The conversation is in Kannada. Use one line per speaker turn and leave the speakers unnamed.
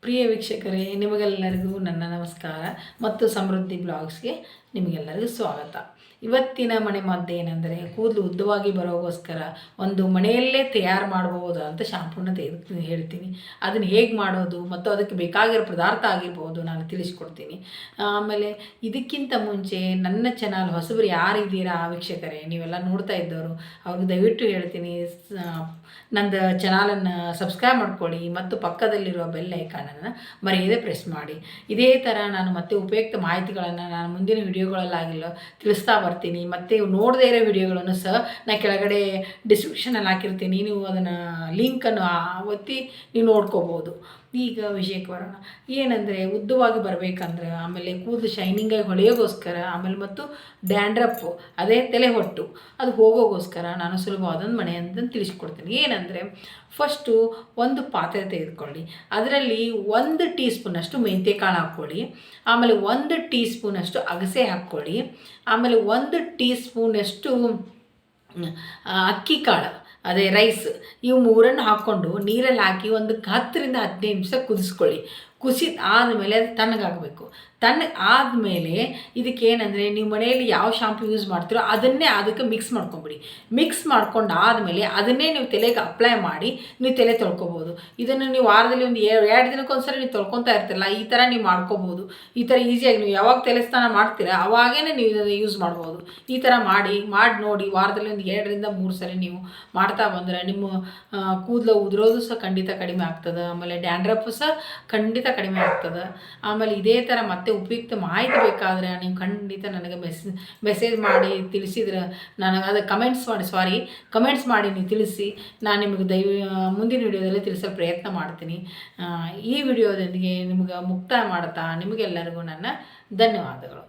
ಪ್ರಿಯ ವೀಕ್ಷಕರೇ, ನಿಮಗೆಲ್ಲರಿಗೂ ನನ್ನ ನಮಸ್ಕಾರ ಮತ್ತು ಸಮೃದ್ಧಿ ಬ್ಲಾಗ್ಸ್ಗೆ ನಿಮಗೆಲ್ಲರಿಗೂ ಸ್ವಾಗತ. ಇವತ್ತಿನ ಮನೆ ಮದ್ದು ಏನೆಂದರೆ, ಕೂದಲು ಉದ್ದವಾಗಿ ಬರೋಗೋಸ್ಕರ ಒಂದು ಮನೆಯಲ್ಲೇ ತಯಾರು ಮಾಡಬಹುದು ಅಂತ ಶಾಂಪೂನ ಹೇಳ್ತೀನಿ. ಅದನ್ನು ಹೇಗೆ ಮಾಡೋದು ಮತ್ತು ಅದಕ್ಕೆ ಬೇಕಾಗಿರೋ ಪದಾರ್ಥ ಆಗಿರ್ಬೋದು ನಾನು ತಿಳಿಸ್ಕೊಡ್ತೀನಿ. ಆಮೇಲೆ ಇದಕ್ಕಿಂತ ಮುಂಚೆ ನನ್ನ ಚಾನಲ್ ಹೊಸಬರು ಯಾರಿದ್ದೀರಾ ವೀಕ್ಷಕರೇ, ನೀವೆಲ್ಲ ನೋಡ್ತಾ ಇದ್ದವರು ಅವ್ರಿಗೆ ದಯವಿಟ್ಟು ಹೇಳ್ತೀನಿ, ನಂದು ಚಾನಲನ್ನು ಸಬ್ಸ್ಕ್ರೈಬ್ ಮಾಡ್ಕೊಳ್ಳಿ ಮತ್ತು ಪಕ್ಕದಲ್ಲಿರುವ ಬೆಲ್ ಐಕಾನನ್ನು ಮರೆಯದೆ ಪ್ರೆಸ್ ಮಾಡಿ. ಇದೇ ಥರ ನಾನು ಮತ್ತೆ ಉಪಯುಕ್ತ ಮಾಹಿತಿಗಳನ್ನು ನಾನು ಮುಂದಿನ ವಿಡಿಯೋಗಳಲ್ಲಾಗಿಲ್ಲ ತಿಳಿಸ್ತಾ ಬರ್ತೀನಿ. ಮತ್ತು ನೋಡದೇ ಇರೋ ವಿಡಿಯೋಗಳನ್ನು ಸಹ ನಾನು ಕೆಳಗಡೆ ಡಿಸ್ಕ್ರಿಪ್ಷನಲ್ಲಿ ಹಾಕಿರ್ತೀನಿ, ನೀವು ಅದನ್ನು ಲಿಂಕನ್ನು ಒತ್ತಿ ನೀವು ನೋಡ್ಕೋಬೋದು. ಈಗ ವಿಷಯಕ್ಕೆ ಬರೋಣ. ಏನಂದರೆ, ಉದ್ದವಾಗಿ ಬರಬೇಕಂದ್ರೆ, ಆಮೇಲೆ ಕೂದಲು ಶೈನಿಂಗಾಗಿ ಹೊಳೆಯೋಗೋಸ್ಕರ, ಆಮೇಲೆ ಮತ್ತು ಡ್ಯಾಂಡ್ರಪ್ಪು ಅದೇ ತಲೆ ಹೊಟ್ಟು ಅದು ಹೋಗೋಗೋಸ್ಕರ ನಾನು ಸುಲಭವಾದೊಂದು ಮನೆ ಅಂತ ತಿಳಿಸ್ಕೊಡ್ತೀನಿ. ಏನಂದರೆ, ಫಸ್ಟು ಒಂದು ಪಾತ್ರೆ ತೆಗೆದುಕೊಳ್ಳಿ, ಅದರಲ್ಲಿ 1 ಟೀ ಸ್ಪೂನಷ್ಟು ಮೆಂತ್ಯಕಾಳು ಹಾಕ್ಕೊಳ್ಳಿ, ಆಮೇಲೆ 1 ಟೀ ಸ್ಪೂನಷ್ಟು ಅಗಸೆ ಹಾಕ್ಕೊಳ್ಳಿ, ಆಮೇಲೆ 1 ಟೀ ಸ್ಪೂನಷ್ಟು ಅಕ್ಕಿ ಕಾಳು ಅದೇ ರೈಸ್, ಇವು 3 ಹಾಕ್ಕೊಂಡು ನೀರಲ್ಲಿ ಹಾಕಿ ಒಂದು 10 ರಿಂದ 15 ನಿಮಿಷ ಕುದಿಸ್ಕೊಳ್ಳಿ. ಆದಮೇಲೆ ಅದು ತಣ್ಣಗಾಗಬೇಕು. ಆದಮೇಲೆ ಇದಕ್ಕೇನೆಂದರೆ, ನೀವು ಮನೆಯಲ್ಲಿ ಯಾವ ಶಾಂಪು ಯೂಸ್ ಮಾಡ್ತೀರೋ ಅದನ್ನೇ ಅದಕ್ಕೆ ಮಿಕ್ಸ್ ಮಾಡ್ಕೊಂಬಿಡಿ. ಮಿಕ್ಸ್ ಮಾಡ್ಕೊಂಡು ಆದಮೇಲೆ ಅದನ್ನೇ ನೀವು ತಲೆಗೆ ಅಪ್ಲೈ ಮಾಡಿ ನೀವು ತಲೆ ತೊಳ್ಕೊಬೋದು. ಇದನ್ನು ನೀವು ವಾರದಲ್ಲಿ ಒಂದು 2 ದಿನಕ್ಕೊಂದ್ಸರಿ ನೀವು ತೊಳ್ಕೊತಾ ಇರ್ತಿರಲ್ಲ, ಈ ಥರ ನೀವು ಮಾಡ್ಕೋಬೋದು. ಈ ಥರ ಈಸಿಯಾಗಿ ನೀವು ಯಾವಾಗ ತಲೆ ಸ್ನಾನ ಮಾಡ್ತೀರಾ ಅವಾಗೇ ನೀವು ಇದನ್ನು ಯೂಸ್ ಮಾಡ್ಬೋದು. ಈ ಥರ ಮಾಡಿ ನೋಡಿ, ವಾರದಲ್ಲಿ ಒಂದು 2 ರಿಂದ 3 ಸರಿ ನೀವು ಮಾಡ್ತಾ ಬಂದರೆ ನಿಮ್ಮ ಕೂದಲು ಉದುರೋದು ಸಹ ಖಂಡಿತ ಕಡಿಮೆ ಆಗ್ತದೆ. ಆಮೇಲೆ ಡ್ಯಾಂಡ್ರಫ್ ಸಹ ಖಂಡಿತ ಕಡಿಮೆ ಆಗ್ತದೆ. ಆಮೇಲೆ ಇದೇ ಥರ ಮತ್ತೆ ಉಪಯುಕ್ತ ಮಾಹಿತಿ ಬೇಕಾದರೆ ನೀವು ಖಂಡಿತ ನನಗೆ ಮೆಸೇಜ್ ಮಾಡಿ ತಿಳಿಸಿದ್ರೆ, ನನಗೆ ಅದು ಕಮೆಂಟ್ಸ್ ಮಾಡಿ ನೀವು ತಿಳಿಸಿ, ನಾನು ನಿಮಗೆ ಮುಂದಿನ ವಿಡಿಯೋದಲ್ಲಿ ತಿಳಿಸೋ ಪ್ರಯತ್ನ ಮಾಡ್ತೀನಿ. ಈ ವಿಡಿಯೋದೊಂದಿಗೆ ನಿಮಗೆ ಮುಕ್ತಾಯ ಮಾಡ್ತಾ ನಿಮಗೆಲ್ಲರಿಗೂ ನನ್ನ ಧನ್ಯವಾದಗಳು.